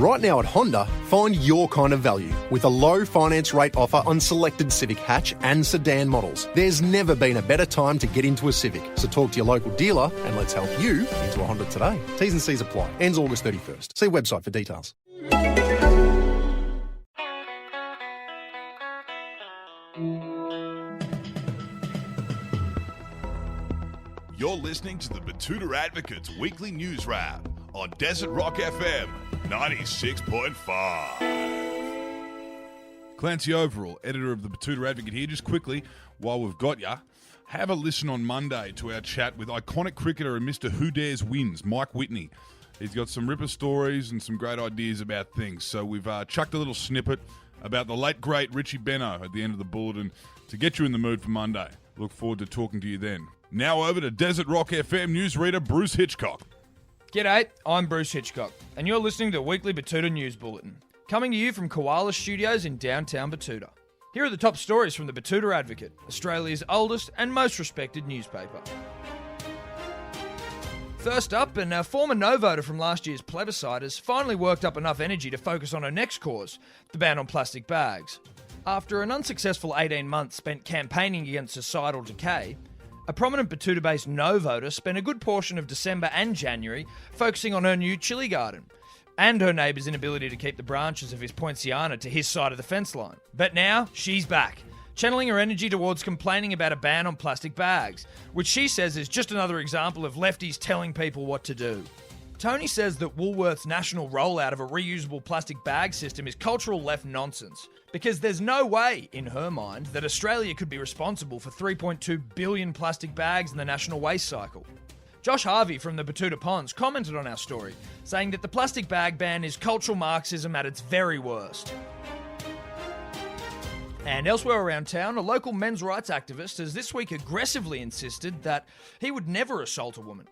Right now at Honda, find your kind of value with a low finance rate offer on selected Civic hatch and sedan models. There's never been a better time to get into a Civic, so talk to your local dealer and let's help you into a Honda today. T's and C's apply. Ends August 31st. See website for details. You're listening to the Betoota Advocate's weekly news wrap on Desert Rock FM 96.5. Clancy Overall, editor of the Betoota Advocate here. Just quickly, while we've got ya, have a listen on Monday to our chat with iconic cricketer and Mr. Who Dares Wins, Mike Whitney. He's got some ripper stories and some great ideas about things. So we've chucked a little snippet about the late, great Richie Benno at the end of the Bulletin to get you in the mood for Monday. Look forward to talking to you then. Now over to Desert Rock FM newsreader Bruce Hitchcock. G'day, I'm Bruce Hitchcock, and you're listening to the weekly Betoota News Bulletin, coming to you from Koala Studios in downtown Betoota. Here are the top stories from the Betoota Advocate, Australia's oldest and most respected newspaper. First up, a former no-voter from last year's plebiscite has finally worked up enough energy to focus on her next cause, the ban on plastic bags. After an unsuccessful 18 months spent campaigning against societal decay, a prominent Betoota-based no-voter spent a good portion of December and January focusing on her new chilli garden and her neighbour's inability to keep the branches of his poinciana to his side of the fence line. But now, she's back, channeling her energy towards complaining about a ban on plastic bags, which she says is just another example of lefties telling people what to do. Tony says that Woolworth's national rollout of a reusable plastic bag system is cultural left nonsense, because there's no way, in her mind, that Australia could be responsible for 3.2 billion plastic bags in the national waste cycle. Josh Harvey from the Betoota Ponds commented on our story, saying that the plastic bag ban is cultural Marxism at its very worst. And elsewhere around town, a local men's rights activist has this week aggressively insisted that he would never assault a woman.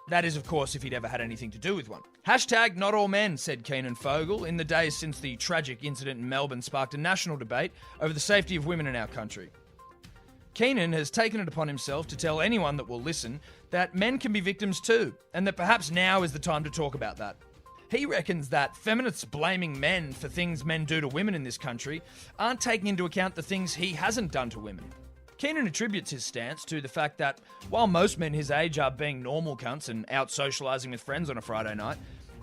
That is, of course, if he'd ever had anything to do with one. Hashtag not all men, said Keenan Fogel, in the days since the tragic incident in Melbourne sparked a national debate over the safety of women in our country. Keenan has taken it upon himself to tell anyone that will listen that men can be victims too, and that perhaps now is the time to talk about that. He reckons that feminists blaming men for things men do to women in this country aren't taking into account the things he hasn't done to women. Keenan attributes his stance to the fact that while most men his age are being normal cunts and out socialising with friends on a Friday night,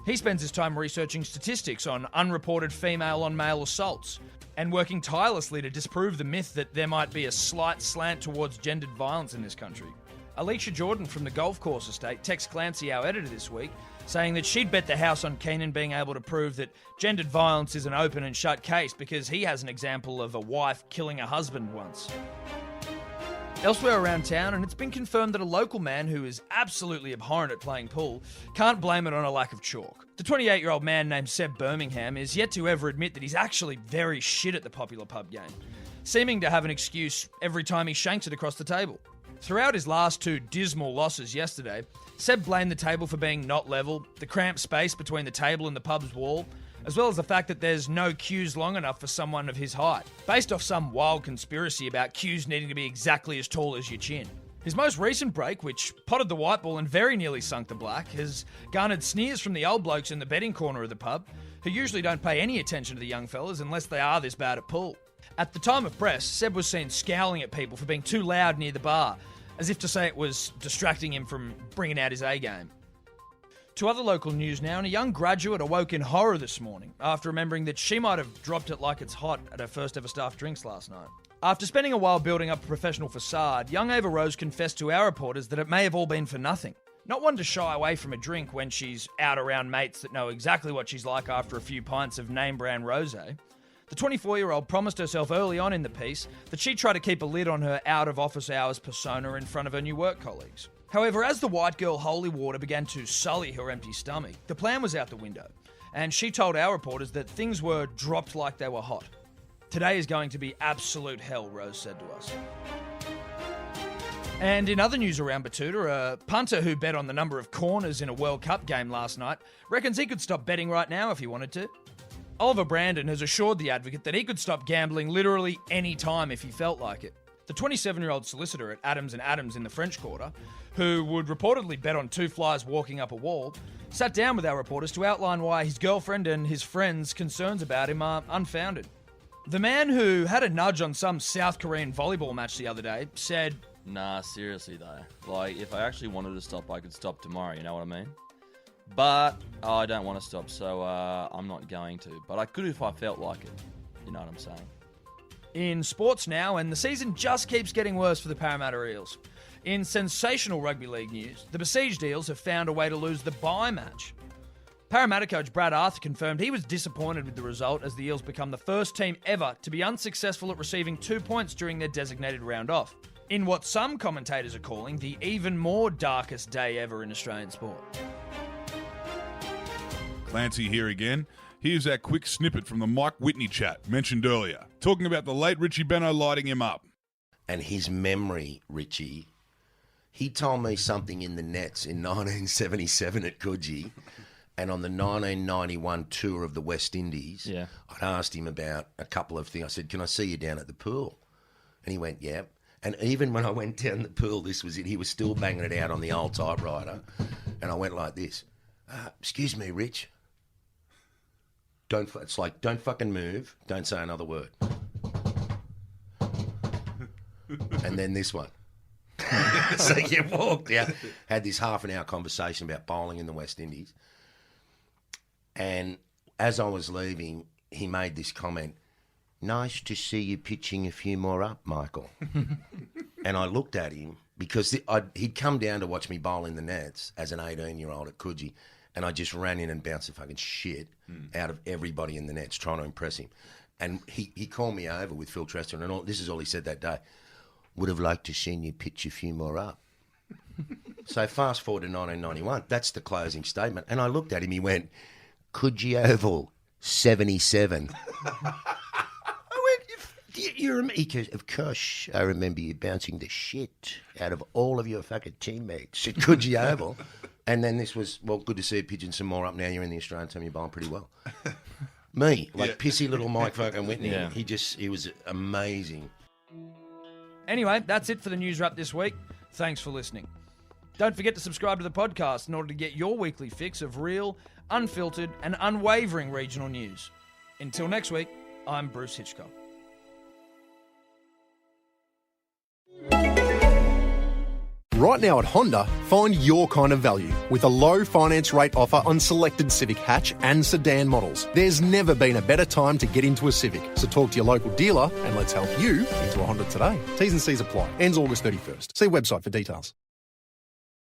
he spends his time researching statistics on unreported female-on-male assaults and working tirelessly to disprove the myth that there might be a slight slant towards gendered violence in this country. Alicia Jordan from the Golf Course Estate texts Clancy, our editor this week, saying that she'd bet the house on Keenan being able to prove that gendered violence is an open and shut case because he has an example of a wife killing a husband once. Elsewhere around town, and it's been confirmed that a local man who is absolutely abhorrent at playing pool can't blame it on a lack of chalk. The 28-year-old man named Seb Birmingham is yet to ever admit that he's actually very shit at the popular pub game, seeming to have an excuse every time he shanks it across the table. Throughout his last two dismal losses yesterday, Seb blamed the table for being not level, the cramped space between the table and the pub's wall, as well as the fact that there's no queues long enough for someone of his height, based off some wild conspiracy about queues needing to be exactly as tall as your chin. His most recent break, which potted the white ball and very nearly sunk the black, has garnered sneers from the old blokes in the betting corner of the pub, who usually don't pay any attention to the young fellas unless they are this bad at pool. At the time of press, Seb was seen scowling at people for being too loud near the bar, as if to say it was distracting him from bringing out his A-game. To other local news now, and a young graduate awoke in horror this morning after remembering that she might have dropped it like it's hot at her first ever staff drinks last night. After spending a while building up a professional facade, young Ava Rose confessed to our reporters that it may have all been for nothing. Not one to shy away from a drink when she's out around mates that know exactly what she's like after a few pints of name-brand rosé. The 24-year-old promised herself early on in the piece that she'd try to keep a lid on her out-of-office hours persona in front of her new work colleagues. However, as the white girl holy water began to sully her empty stomach, the plan was out the window, and she told our reporters that things were dropped like they were hot. Today is going to be absolute hell, Rose said to us. And in other news around Betoota, a punter who bet on the number of corners in a World Cup game last night reckons he could stop betting right now if he wanted to. Oliver Brandon has assured the Advocate that he could stop gambling literally any time if he felt like it. The 27-year-old solicitor at Adams & Adams in the French Quarter, who would reportedly bet on 2 flies walking up a wall, sat down with our reporters to outline why his girlfriend and his friends' concerns about him are unfounded. The man, who had a nudge on some South Korean volleyball match the other day, said, Nah, seriously though. Like, if I actually wanted to stop, I could stop tomorrow, you know what I mean? But I don't want to stop, so I'm not going to. But I could if I felt like it. You know what I'm saying? In sports now, and the season just keeps getting worse for the Parramatta Eels. In sensational rugby league news, the besieged Eels have found a way to lose the bye match. Parramatta coach Brad Arthur confirmed he was disappointed with the result as the Eels become the first team ever to be unsuccessful at receiving 2 points during their designated round off, in what some commentators are calling the even more darkest day ever in Australian sport. Clancy here again. Here's our quick snippet from the Mike Whitney chat mentioned earlier, talking about the late Richie Beno lighting him up. And his memory, Richie, he told me something in the nets in 1977 at Coogee, and on the 1991 tour of the West Indies, Yeah. I'd asked him about a couple of things. I said, can I see you down at the pool? And he went, yeah. And even when I went down the pool, this was it. He was still banging it out on the old typewriter. And I went like this. Excuse me, Rich. It's like, don't fucking move. Don't say another word. And then this one. So you walked out, had this half an hour conversation about bowling in the West Indies. And as I was leaving, he made this comment, nice to see you pitching a few more up, Michael. And I looked at him because he'd come down to watch me bowl in the nets as an 18-year-old at Coogee, and I just ran in and bounced the fucking shit out of everybody in the nets trying to impress him. And he called me over with Phil Trester, and this is all he said that day. Would have liked to seen you pitch a few more up. So fast forward to 1991, that's the closing statement. And I looked at him, he went, Coogee Oval, 77. He goes, of course, I remember you bouncing the shit out of all of your fucking teammates at Coogee Oval. And then this was, well, good to see you pitching some more up now. You're in the Australian team, you're bowling pretty well. Me, pissy little Mike fucking Whitney. Yeah. He was amazing. Anyway, that's it for the news wrap this week. Thanks for listening. Don't forget to subscribe to the podcast in order to get your weekly fix of real, unfiltered, and unwavering regional news. Until next week, I'm Bruce Hitchcock. Right now at Honda, find your kind of value with a low finance rate offer on selected Civic hatch and sedan models. There's never been a better time to get into a Civic, so talk to your local dealer and let's help you into a Honda today. T's and C's apply. Ends August 31st. See website for details.